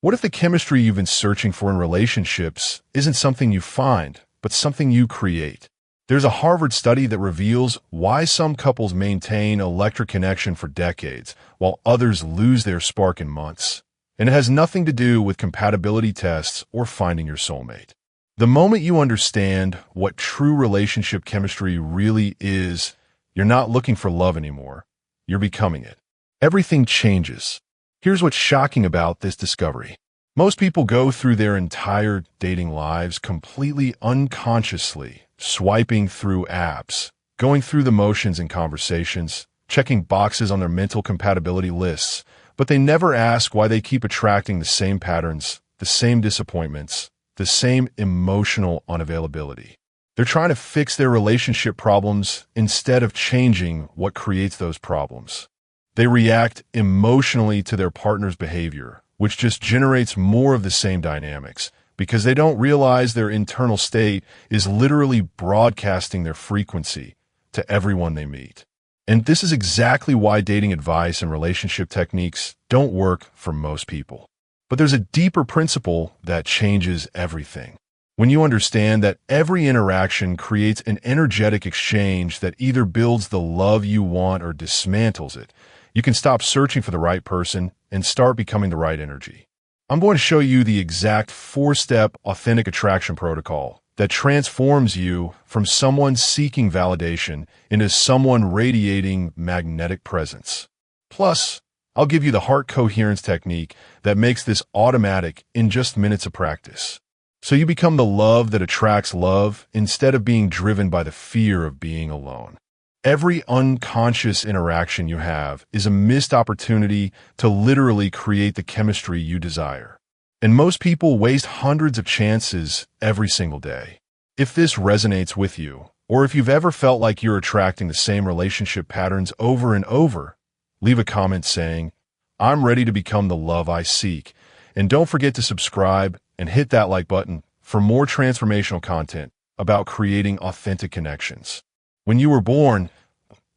What if the chemistry you've been searching for in relationships isn't something you find, but something you create? There's a Harvard study that reveals why some couples maintain electric connection for decades, while others lose their spark in months. And it has nothing to do with compatibility tests or finding your soulmate. The moment you understand what true relationship chemistry really is, you're not looking for love anymore. You're becoming it. Everything changes. Here's what's shocking about this discovery. Most people go through their entire dating lives completely unconsciously, swiping through apps, going through the motions in conversations, checking boxes on their mental compatibility lists, but they never ask why they keep attracting the same patterns, the same disappointments, the same emotional unavailability. They're trying to fix their relationship problems instead of changing what creates those problems. They react emotionally to their partner's behavior, which just generates more of the same dynamics, because they don't realize their internal state is literally broadcasting their frequency to everyone they meet. And this is exactly why dating advice and relationship techniques don't work for most people. But there's a deeper principle that changes everything. When you understand that every interaction creates an energetic exchange that either builds the love you want or dismantles it, you can stop searching for the right person and start becoming the right energy. I'm going to show you the exact 4-step authentic attraction protocol that transforms you from someone seeking validation into someone radiating magnetic presence. Plus, I'll give you the heart coherence technique that makes this automatic in just minutes of practice. So you become the love that attracts love instead of being driven by the fear of being alone. Every unconscious interaction you have is a missed opportunity to literally create the chemistry you desire. And most people waste hundreds of chances every single day. If this resonates with you, or if you've ever felt like you're attracting the same relationship patterns over and over, leave a comment saying, "I'm ready to become the love I seek." And don't forget to subscribe and hit that like button for more transformational content about creating authentic connections. When you were born,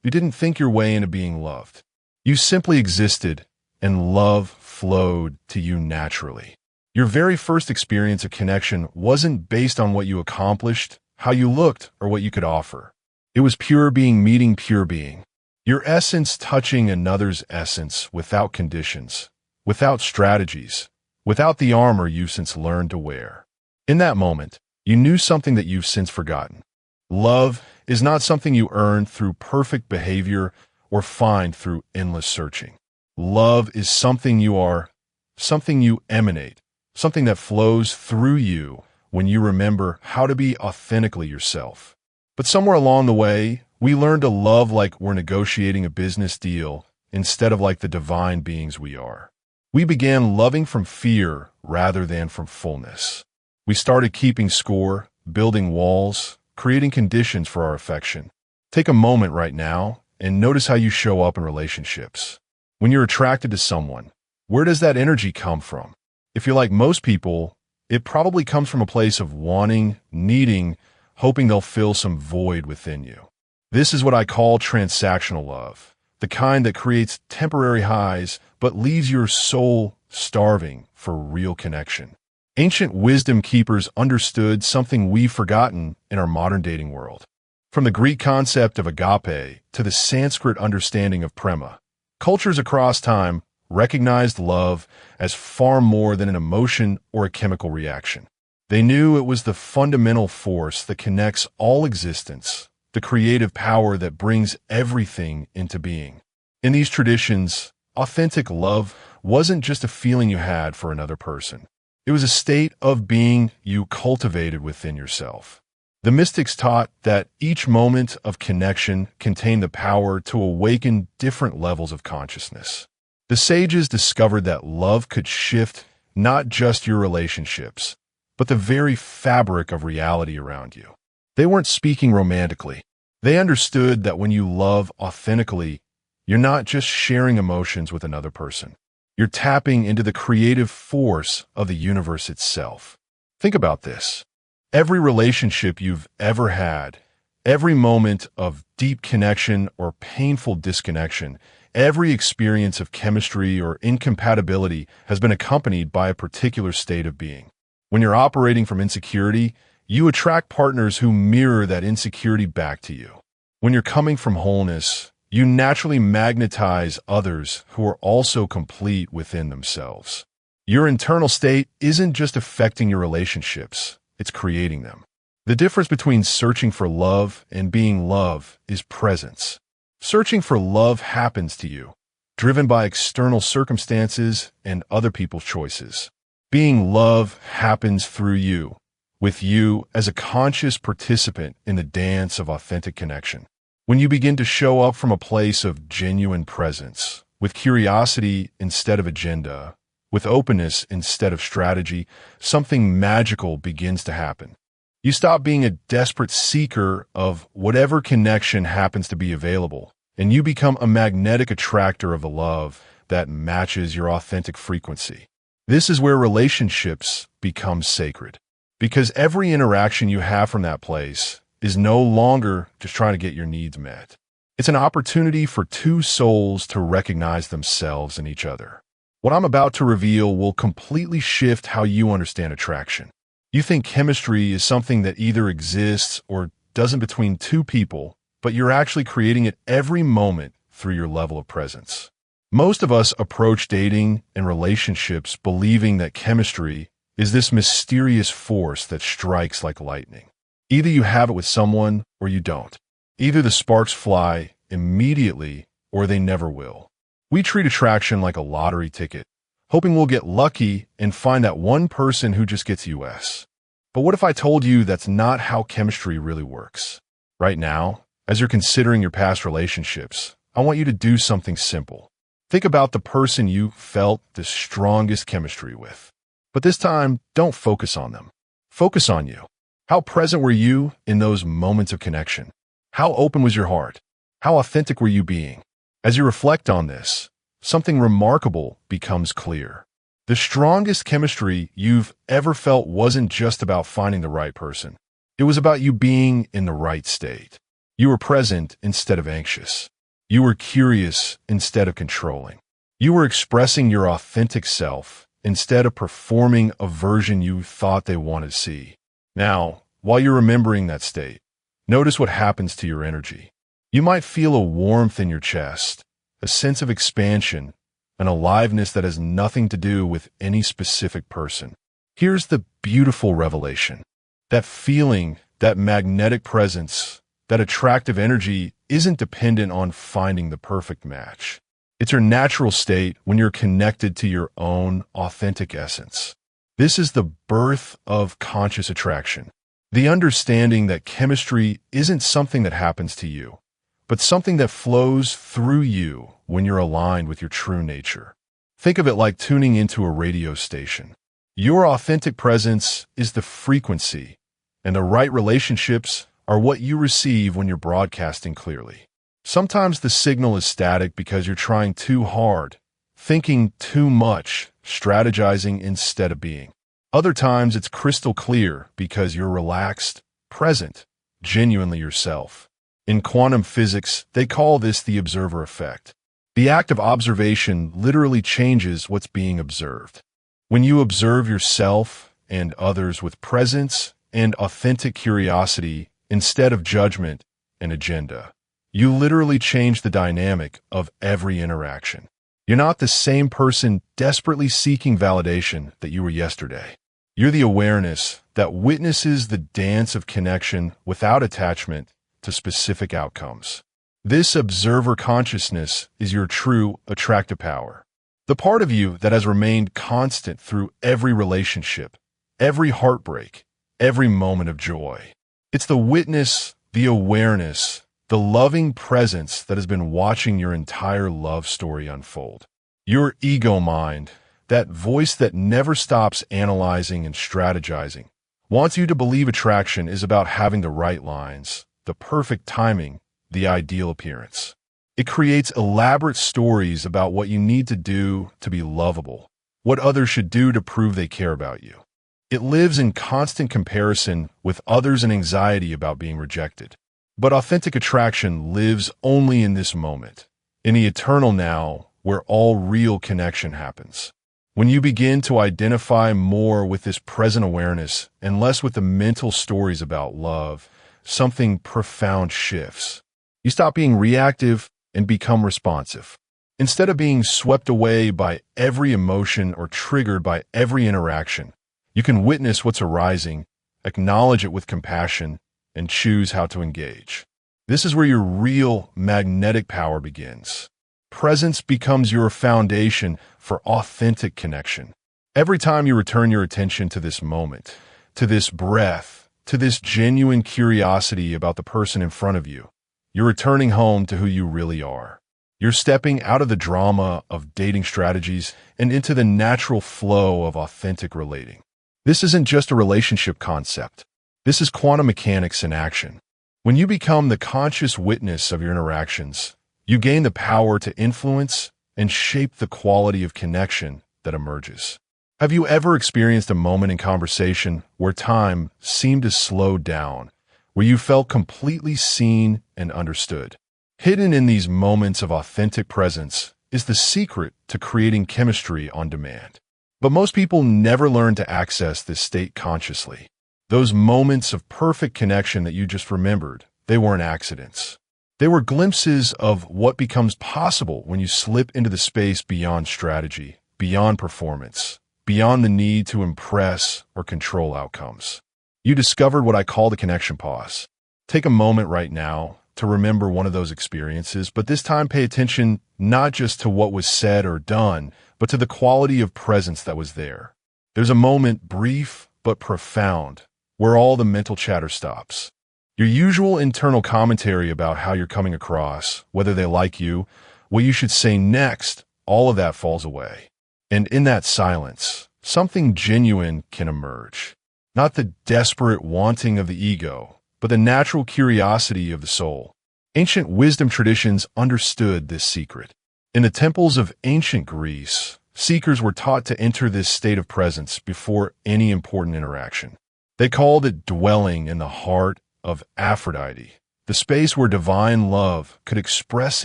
you didn't think your way into being loved. You simply existed, and love flowed to you naturally. Your very first experience of connection wasn't based on what you accomplished, how you looked, or what you could offer. It was pure being meeting pure being. Your essence touching another's essence without conditions, without strategies, without the armor you've since learned to wear. In that moment, you knew something that you've since forgotten. Love is not something you earn through perfect behavior or find through endless searching. Love is something you are, something you emanate, something that flows through you when you remember how to be authentically yourself. But somewhere along the way, we learn to love like we're negotiating a business deal instead of like the divine beings we are. We began loving from fear rather than from fullness. We started keeping score, building walls, creating conditions for our affection. Take a moment right now and notice how you show up in relationships. When you're attracted to someone, where does that energy come from? If you're like most people, it probably comes from a place of wanting, needing, hoping they'll fill some void within you. This is what I call transactional love, the kind that creates temporary highs but leaves your soul starving for real connection. Ancient wisdom keepers understood something we've forgotten in our modern dating world. From the Greek concept of agape to the Sanskrit understanding of prema, cultures across time recognized love as far more than an emotion or a chemical reaction. They knew it was the fundamental force that connects all existence, the creative power that brings everything into being. In these traditions, authentic love wasn't just a feeling you had for another person. It was a state of being you cultivated within yourself. The mystics taught that each moment of connection contained the power to awaken different levels of consciousness. The sages discovered that love could shift not just your relationships, but the very fabric of reality around you. They weren't speaking romantically. They understood that when you love authentically, you're not just sharing emotions with another person. You're tapping into the creative force of the universe itself. Think about this. Every relationship you've ever had, every moment of deep connection or painful disconnection Every experience of chemistry or incompatibility has been accompanied by a particular state of being. When you're operating from insecurity, you attract partners who mirror that insecurity back to you. When you're coming from wholeness, you naturally magnetize others who are also complete within themselves. Your internal state isn't just affecting your relationships, it's creating them. The difference between searching for love and being love is presence. Searching for love happens to you, driven by external circumstances and other people's choices. Being love happens through you, with you as a conscious participant in the dance of authentic connection. When you begin to show up from a place of genuine presence, with curiosity instead of agenda, with openness instead of strategy, something magical begins to happen. You stop being a desperate seeker of whatever connection happens to be available, and you become a magnetic attractor of the love that matches your authentic frequency. This is where relationships become sacred, because every interaction you have from that place is no longer just trying to get your needs met. It's an opportunity for two souls to recognize themselves in each other. What I'm about to reveal will completely shift how you understand attraction. You think chemistry is something that either exists or doesn't between two people, but you're actually creating it every moment through your level of presence. Most of us approach dating and relationships believing that chemistry is this mysterious force that strikes like lightning. Either you have it with someone or you don't. Either the sparks fly immediately or they never will. We treat attraction like a lottery ticket, hoping we'll get lucky and find that one person who just gets US. But what if I told you that's not how chemistry really works? Right now, as you're considering your past relationships, I want you to do something simple. Think about the person you felt the strongest chemistry with. But this time, don't focus on them. Focus on you. How present were you in those moments of connection? How open was your heart? How authentic were you being? As you reflect on this, something remarkable becomes clear. The strongest chemistry you've ever felt wasn't just about finding the right person. It was about you being in the right state. You were present instead of anxious. You were curious instead of controlling. You were expressing your authentic self instead of performing a version you thought they wanted to see. Now, while you're remembering that state, notice what happens to your energy. You might feel a warmth in your chest, a sense of expansion, an aliveness that has nothing to do with any specific person. Here's the beautiful revelation. That feeling, that magnetic presence, that attractive energy isn't dependent on finding the perfect match. It's your natural state when you're connected to your own authentic essence. This is the birth of conscious attraction. The understanding that chemistry isn't something that happens to you, but something that flows through you when you're aligned with your true nature. Think of it like tuning into a radio station. Your authentic presence is the frequency, and the right relationships are what you receive when you're broadcasting clearly. Sometimes the signal is static because you're trying too hard, thinking too much, strategizing instead of being. Other times it's crystal clear because you're relaxed, present, genuinely yourself. In quantum physics, they call this the observer effect. The act of observation literally changes what's being observed. When you observe yourself and others with presence and authentic curiosity instead of judgment and agenda, you literally change the dynamic of every interaction. You're not the same person desperately seeking validation that you were yesterday. You're the awareness that witnesses the dance of connection without attachment to specific outcomes. This observer consciousness is your true attractive power. The part of you that has remained constant through every relationship, every heartbreak, every moment of joy. It's the witness, the awareness, the loving presence that has been watching your entire love story unfold. Your ego mind, that voice that never stops analyzing and strategizing, wants you to believe attraction is about having the right lines, the perfect timing, the ideal appearance. It creates elaborate stories about what you need to do to be lovable, what others should do to prove they care about you. It lives in constant comparison with others and anxiety about being rejected. But authentic attraction lives only in this moment, in the eternal now, where all real connection happens. When you begin to identify more with this present awareness and less with the mental stories about love, something profound shifts. You stop being reactive and become responsive. Instead of being swept away by every emotion or triggered by every interaction, you can witness what's arising, acknowledge it with compassion, and choose how to engage. This is where your real magnetic power begins. Presence becomes your foundation for authentic connection. Every time you return your attention to this moment, to this breath, to this genuine curiosity about the person in front of you, you're returning home to who you really are. You're stepping out of the drama of dating strategies and into the natural flow of authentic relating. This isn't just a relationship concept. This is quantum mechanics in action. When you become the conscious witness of your interactions, you gain the power to influence and shape the quality of connection that emerges. Have you ever experienced a moment in conversation where time seemed to slow down, where you felt completely seen and understood? Hidden in these moments of authentic presence is the secret to creating chemistry on demand. But most people never learn to access this state consciously. Those moments of perfect connection that you just remembered, they weren't accidents. They were glimpses of what becomes possible when you slip into the space beyond strategy, beyond performance, beyond the need to impress or control outcomes. You discovered what I call the connection pause. Take a moment right now to remember one of those experiences, but this time pay attention not just to what was said or done, but to the quality of presence that was there. There's a moment, brief but profound, where all the mental chatter stops. Your usual internal commentary about how you're coming across, whether they like you, what you should say next, all of that falls away. And in that silence, something genuine can emerge. Not the desperate wanting of the ego, but the natural curiosity of the soul. Ancient wisdom traditions understood this secret. In the temples of ancient Greece, seekers were taught to enter this state of presence before any important interaction. They called it dwelling in the heart of Aphrodite, the space where divine love could express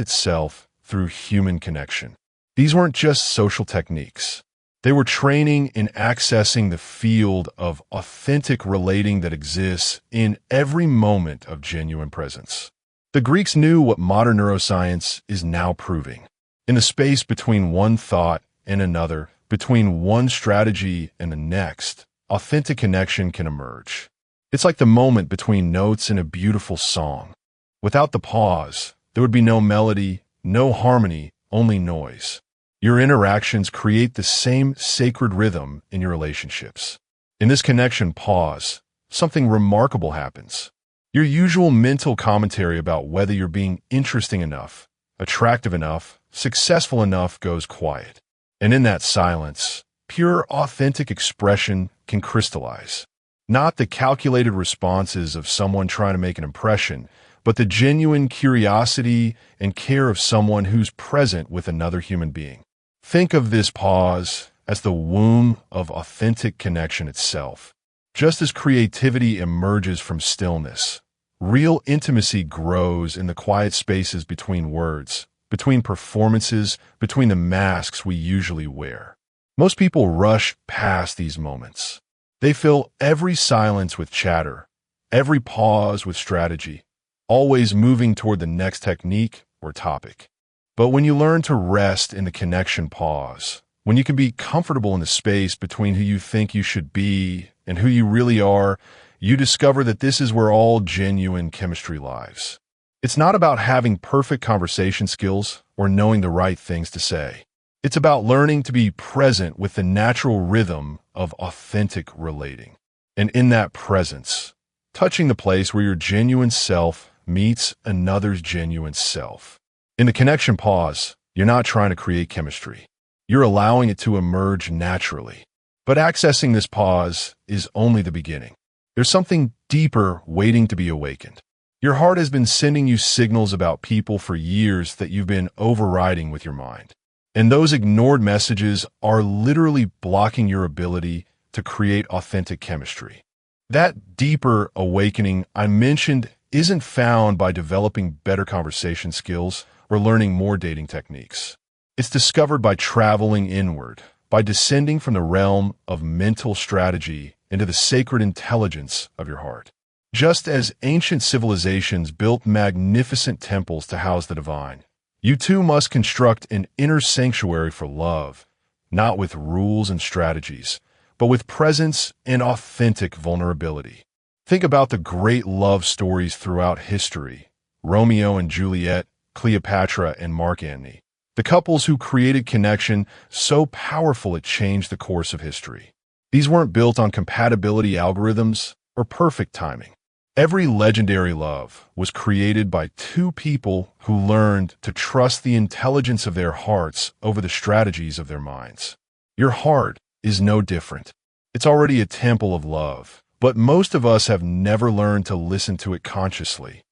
itself through human connection. These weren't just social techniques. They were training in accessing the field of authentic relating that exists in every moment of genuine presence. The Greeks knew what modern neuroscience is now proving. In the space between one thought and another, between one strategy and the next, authentic connection can emerge. It's like the moment between notes in a beautiful song. Without the pause, there would be no melody, no harmony, only noise. Your interactions create the same sacred rhythm in your relationships. In this connection pause, something remarkable happens. Your usual mental commentary about whether you're being interesting enough, attractive enough, successful enough goes quiet. And in that silence, pure authentic expression can crystallize. Not the calculated responses of someone trying to make an impression, but the genuine curiosity and care of someone who's present with another human being. Think of this pause as the womb of authentic connection itself. Just as creativity emerges from stillness, real intimacy grows in the quiet spaces between words, between performances, between the masks we usually wear. Most people rush past these moments. They fill every silence with chatter, every pause with strategy, always moving toward the next technique or topic. But when you learn to rest in the connection pause, when you can be comfortable in the space between who you think you should be and who you really are, you discover that this is where all genuine chemistry lies. It's not about having perfect conversation skills or knowing the right things to say. It's about learning to be present with the natural rhythm of authentic relating. And in that presence, touching the place where your genuine self meets another's genuine self. In the connection pause, you're not trying to create chemistry. You're allowing it to emerge naturally. But accessing this pause is only the beginning. There's something deeper waiting to be awakened. Your heart has been sending you signals about people for years that you've been overriding with your mind. And those ignored messages are literally blocking your ability to create authentic chemistry. That deeper awakening I mentioned isn't found by developing better conversation skills or learning more dating techniques. It's discovered by traveling inward, by descending from the realm of mental strategy into the sacred intelligence of your heart. Just as ancient civilizations built magnificent temples to house the divine, you too must construct an inner sanctuary for love, not with rules and strategies, but with presence and authentic vulnerability. Think about the great love stories throughout history: Romeo and Juliet, Cleopatra and Mark Antony. The couples who created connection so powerful it changed the course of history. These weren't built on compatibility algorithms or perfect timing. Every legendary love was created by two people who learned to trust the intelligence of their hearts over the strategies of their minds. Your heart is no different. It's already a temple of love, but most of us have never learned to listen to it consciously.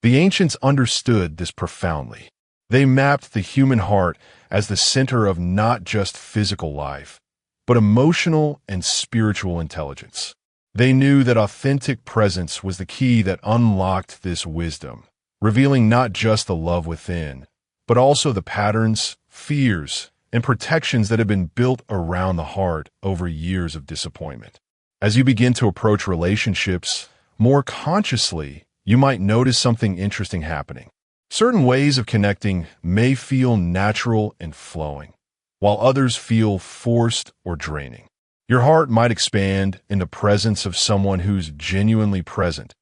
The ancients understood this profoundly. They mapped the human heart as the center of not just physical life, but emotional and spiritual intelligence. They knew that authentic presence was the key that unlocked this wisdom, revealing not just the love within, but also the patterns, fears, and protections that have been built around the heart over years of disappointment. As you begin to approach relationships more consciously, you might notice something interesting happening. Certain ways of connecting may feel natural and flowing, while others feel forced or draining. Your heart might expand in the presence of someone who's genuinely present,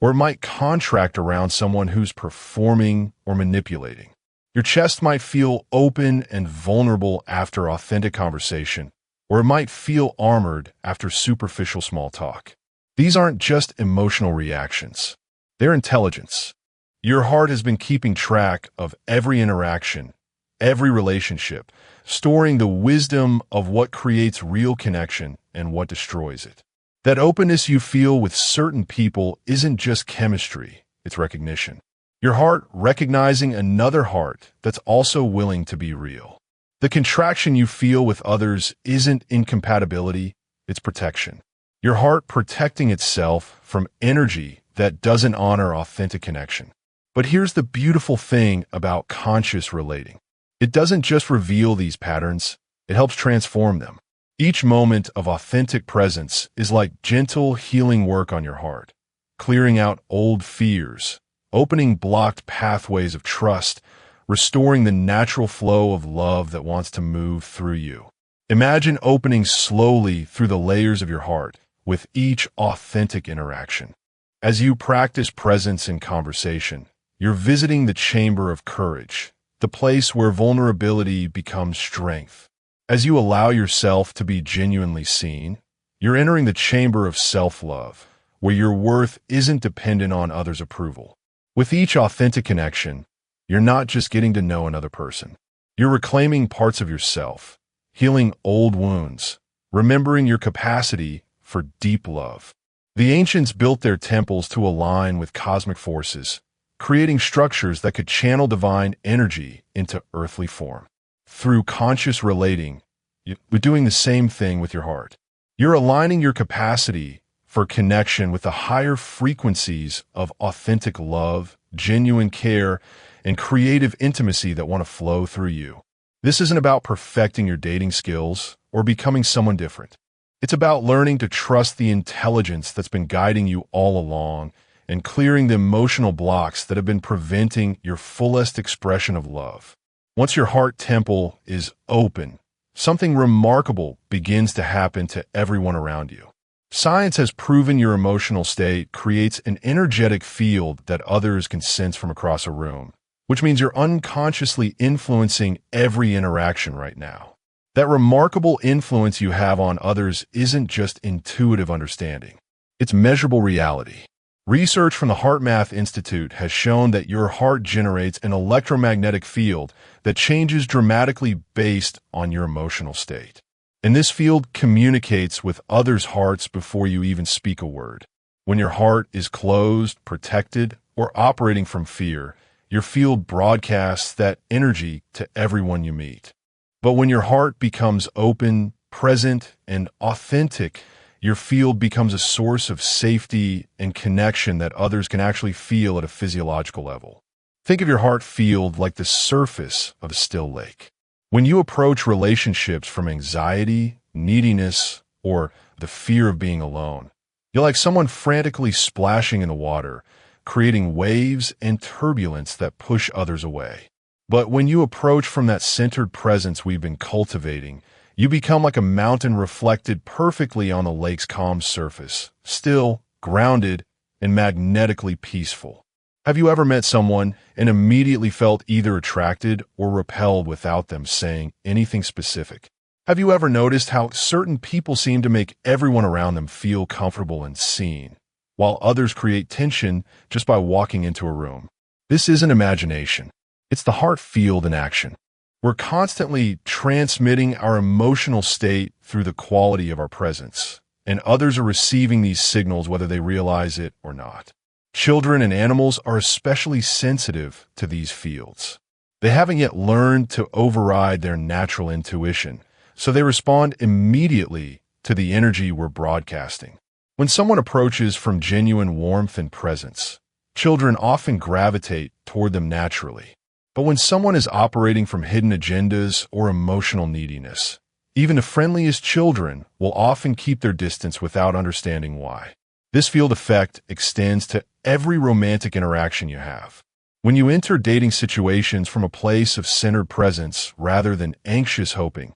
or it might contract around someone who's performing or manipulating. Your chest might feel open and vulnerable after authentic conversation, or it might feel armored after superficial small talk. These aren't just emotional reactions. They're intelligence. Your heart has been keeping track of every interaction, every relationship, storing the wisdom of what creates real connection and what destroys it. That openness you feel with certain people isn't just chemistry, it's recognition. Your heart recognizing another heart that's also willing to be real. The contraction you feel with others isn't incompatibility, it's protection. Your heart protecting itself from energy that doesn't honor authentic connection. But here's the beautiful thing about conscious relating. It doesn't just reveal these patterns, it helps transform them. Each moment of authentic presence is like gentle healing work on your heart, clearing out old fears, opening blocked pathways of trust, restoring the natural flow of love that wants to move through you. Imagine opening slowly through the layers of your heart with each authentic interaction. As you practice presence in conversation, you're visiting the chamber of courage, the place where vulnerability becomes strength. As you allow yourself to be genuinely seen, you're entering the chamber of self-love, where your worth isn't dependent on others' approval. With each authentic connection, you're not just getting to know another person. You're reclaiming parts of yourself, healing old wounds, remembering your capacity for deep love. The ancients built their temples to align with cosmic forces, creating structures that could channel divine energy into earthly form. Through conscious relating, you're doing the same thing with your heart. You're aligning your capacity for connection with the higher frequencies of authentic love, genuine care, and creative intimacy that want to flow through you. This isn't about perfecting your dating skills or becoming someone different. It's about learning to trust the intelligence that's been guiding you all along and clearing the emotional blocks that have been preventing your fullest expression of love. Once your heart temple is open, something remarkable begins to happen to everyone around you. Science has proven your emotional state creates an energetic field that others can sense from across a room, which means you're unconsciously influencing every interaction right now. That remarkable influence you have on others isn't just intuitive understanding. It's measurable reality. Research from the HeartMath Institute has shown that your heart generates an electromagnetic field that changes dramatically based on your emotional state. And this field communicates with others' hearts before you even speak a word. When your heart is closed, protected, or operating from fear, your field broadcasts that energy to everyone you meet. But when your heart becomes open, present, and authentic, your field becomes a source of safety and connection that others can actually feel at a physiological level. Think of your heart field like the surface of a still lake. When you approach relationships from anxiety, neediness, or the fear of being alone, you're like someone frantically splashing in the water, creating waves and turbulence that push others away. But when you approach from that centered presence we've been cultivating, you become like a mountain reflected perfectly on the lake's calm surface, still, grounded, and magnetically peaceful. Have you ever met someone and immediately felt either attracted or repelled without them saying anything specific? Have you ever noticed how certain people seem to make everyone around them feel comfortable and seen, while others create tension just by walking into a room? This isn't imagination. It's the heart field in action. We're constantly transmitting our emotional state through the quality of our presence, and others are receiving these signals whether they realize it or not. Children and animals are especially sensitive to these fields. They haven't yet learned to override their natural intuition, so they respond immediately to the energy we're broadcasting. When someone approaches from genuine warmth and presence, children often gravitate toward them naturally. But when someone is operating from hidden agendas or emotional neediness, even the friendliest children will often keep their distance without understanding why. This field effect extends to every romantic interaction you have. When you enter dating situations from a place of centered presence rather than anxious hoping,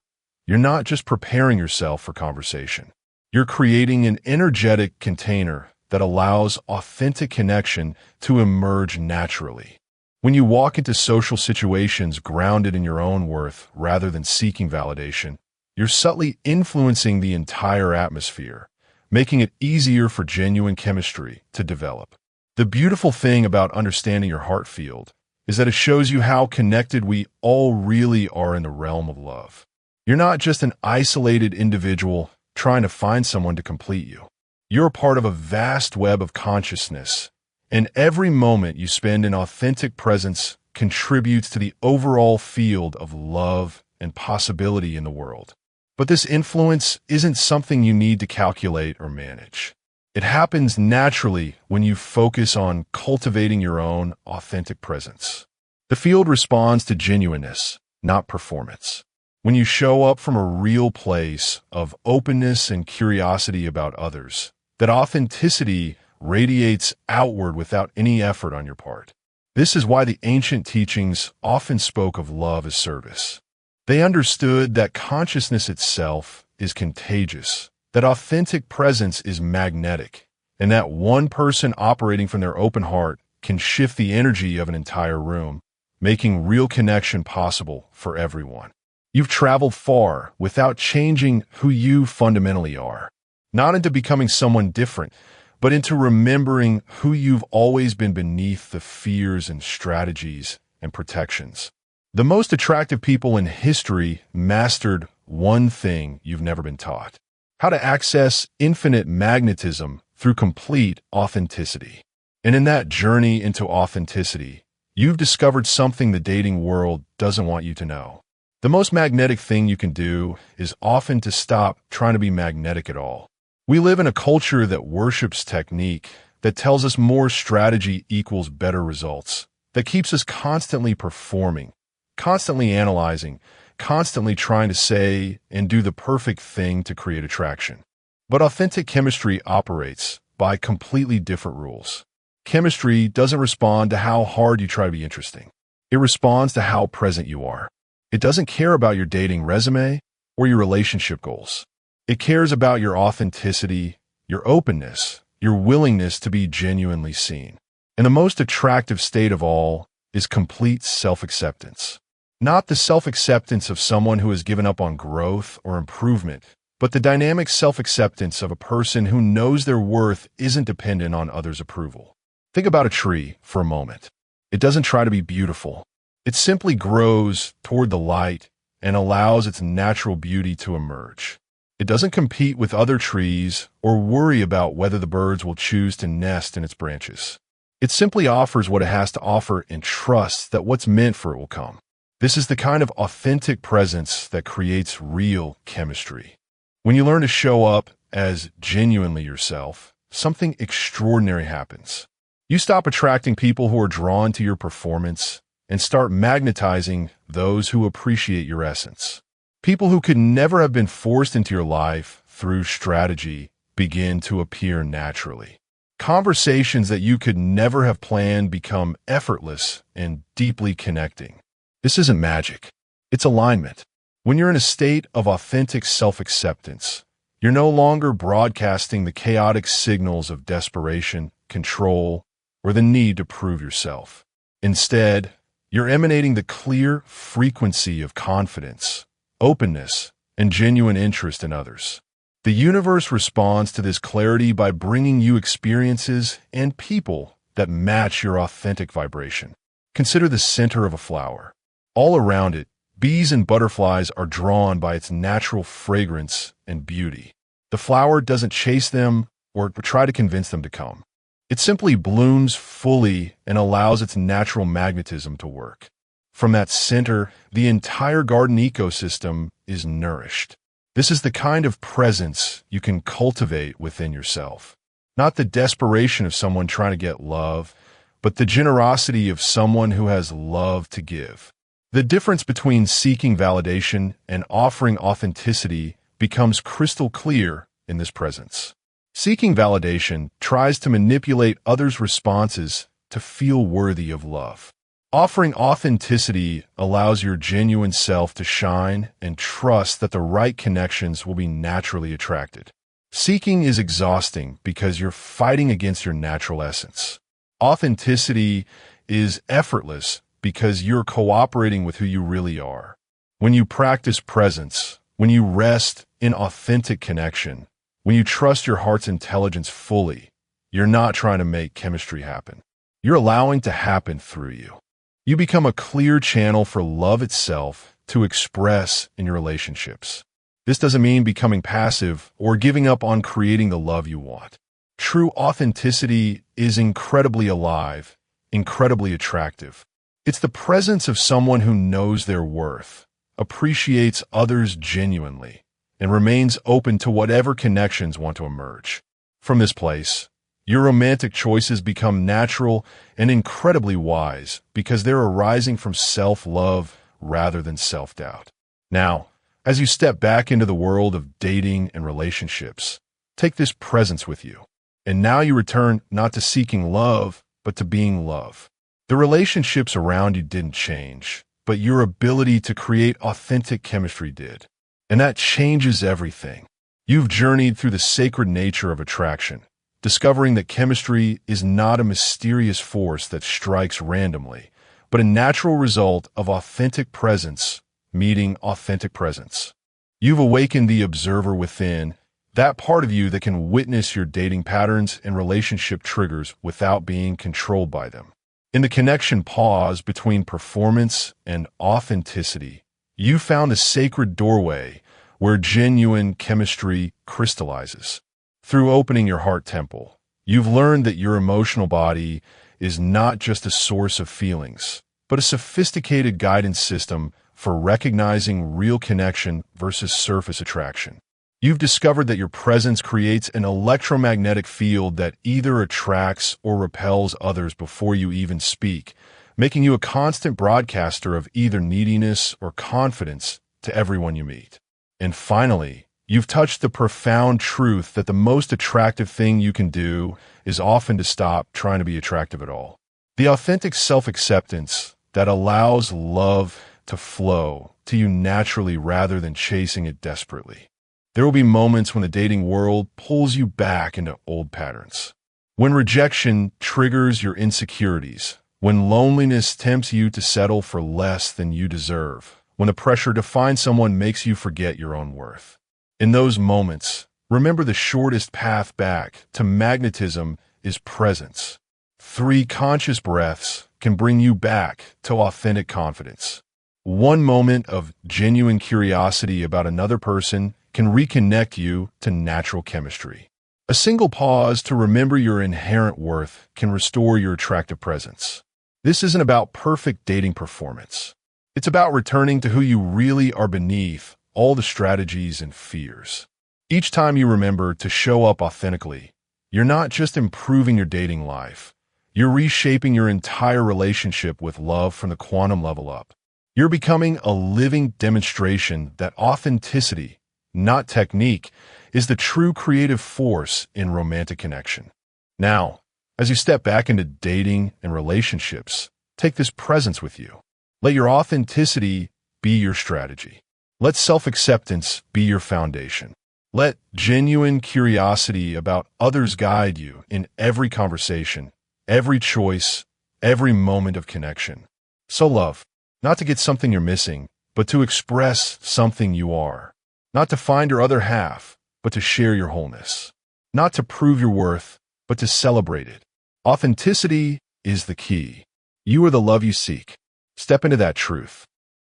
you're not just preparing yourself for conversation. You're creating an energetic container that allows authentic connection to emerge naturally. When you walk into social situations grounded in your own worth rather than seeking validation, you're subtly influencing the entire atmosphere, making it easier for genuine chemistry to develop. The beautiful thing about understanding your heart field is that it shows you how connected we all really are in the realm of love. You're not just an isolated individual trying to find someone to complete you. You're part of a vast web of consciousness, and every moment you spend in authentic presence contributes to the overall field of love and possibility in the world. But this influence isn't something you need to calculate or manage. It happens naturally when you focus on cultivating your own authentic presence. The field responds to genuineness, not performance. When you show up from a real place of openness and curiosity about others, that authenticity radiates outward without any effort on your part. This is why the ancient teachings often spoke of love as service. They understood that consciousness itself is contagious, that authentic presence is magnetic, and that one person operating from their open heart can shift the energy of an entire room, making real connection possible for everyone. You've traveled far without changing who you fundamentally are, not into becoming someone different, but into remembering who you've always been beneath the fears and strategies and protections. The most attractive people in history mastered one thing you've never been taught: how to access infinite magnetism through complete authenticity. And in that journey into authenticity, you've discovered something the dating world doesn't want you to know. The most magnetic thing you can do is often to stop trying to be magnetic at all. We live in a culture that worships technique, that tells us more strategy equals better results, that keeps us constantly performing, constantly analyzing, constantly trying to say and do the perfect thing to create attraction. But authentic chemistry operates by completely different rules. Chemistry doesn't respond to how hard you try to be interesting. It responds to how present you are. It doesn't care about your dating resume or your relationship goals. It cares about your authenticity, your openness, your willingness to be genuinely seen. And the most attractive state of all is complete self-acceptance. Not the self-acceptance of someone who has given up on growth or improvement, but the dynamic self-acceptance of a person who knows their worth isn't dependent on others' approval. Think about a tree for a moment. It doesn't try to be beautiful. It simply grows toward the light and allows its natural beauty to emerge. It doesn't compete with other trees or worry about whether the birds will choose to nest in its branches. It simply offers what it has to offer and trusts that what's meant for it will come. This is the kind of authentic presence that creates real chemistry. When you learn to show up as genuinely yourself, something extraordinary happens. You stop attracting people who are drawn to your performance and start magnetizing those who appreciate your essence. People who could never have been forced into your life through strategy begin to appear naturally. Conversations that you could never have planned become effortless and deeply connecting. This isn't magic. It's alignment. When you're in a state of authentic self-acceptance, you're no longer broadcasting the chaotic signals of desperation, control, or the need to prove yourself. Instead, you're emanating the clear frequency of confidence, openness, and genuine interest in others. The universe responds to this clarity by bringing you experiences and people that match your authentic vibration. Consider the center of a flower. All around it, bees and butterflies are drawn by its natural fragrance and beauty. The flower doesn't chase them or try to convince them to come. It simply blooms fully and allows its natural magnetism to work. From that center, the entire garden ecosystem is nourished. This is the kind of presence you can cultivate within yourself. Not the desperation of someone trying to get love, but the generosity of someone who has love to give. The difference between seeking validation and offering authenticity becomes crystal clear in this presence. Seeking validation tries to manipulate others' responses to feel worthy of love. Offering authenticity allows your genuine self to shine and trust that the right connections will be naturally attracted. Seeking is exhausting because you're fighting against your natural essence. Authenticity is effortless because you're cooperating with who you really are. When you practice presence, when you rest in authentic connection, when you trust your heart's intelligence fully, you're not trying to make chemistry happen. You're allowing it to happen through you. You become a clear channel for love itself to express in your relationships. This doesn't mean becoming passive or giving up on creating the love you want. True authenticity is incredibly alive, incredibly attractive. It's the presence of someone who knows their worth, appreciates others genuinely, and remains open to whatever connections want to emerge. From this place, your romantic choices become natural and incredibly wise because they're arising from self-love rather than self-doubt. Now, as you step back into the world of dating and relationships, take this presence with you. And now you return not to seeking love, but to being love. The relationships around you didn't change, but your ability to create authentic chemistry did. And that changes everything. You've journeyed through the sacred nature of attraction, discovering that chemistry is not a mysterious force that strikes randomly, but a natural result of authentic presence meeting authentic presence. You've awakened the observer within, that part of you that can witness your dating patterns and relationship triggers without being controlled by them. In the connection pause between performance and authenticity, you found a sacred doorway where genuine chemistry crystallizes. Through opening your heart temple, you've learned that your emotional body is not just a source of feelings, but a sophisticated guidance system for recognizing real connection versus surface attraction. You've discovered that your presence creates an electromagnetic field that either attracts or repels others before you even speak, making you a constant broadcaster of either neediness or confidence to everyone you meet. And finally, you've touched the profound truth that the most attractive thing you can do is often to stop trying to be attractive at all. The authentic self-acceptance that allows love to flow to you naturally rather than chasing it desperately. There will be moments when the dating world pulls you back into old patterns. When rejection triggers your insecurities, when loneliness tempts you to settle for less than you deserve, when the pressure to find someone makes you forget your own worth. In those moments, remember the shortest path back to magnetism is presence. 3 conscious breaths can bring you back to authentic confidence. 1 moment of genuine curiosity about another person can reconnect you to natural chemistry. A single pause to remember your inherent worth can restore your attractive presence. This isn't about perfect dating performance. It's about returning to who you really are beneath all the strategies and fears. Each time you remember to show up authentically, you're not just improving your dating life, You're reshaping your entire relationship with love from the quantum level up. You're becoming a living demonstration that authenticity, not technique, is the true creative force in romantic connection. Now, as you step back into dating and relationships, take this presence with you. Let your authenticity be your strategy. Let self-acceptance be your foundation. Let genuine curiosity about others guide you in every conversation, every choice, every moment of connection. So love, not to get something you're missing, but to express something you are. Not to find your other half, but to share your wholeness. Not to prove your worth, but to celebrate it. Authenticity is the key. You are the love you seek. Step into that truth.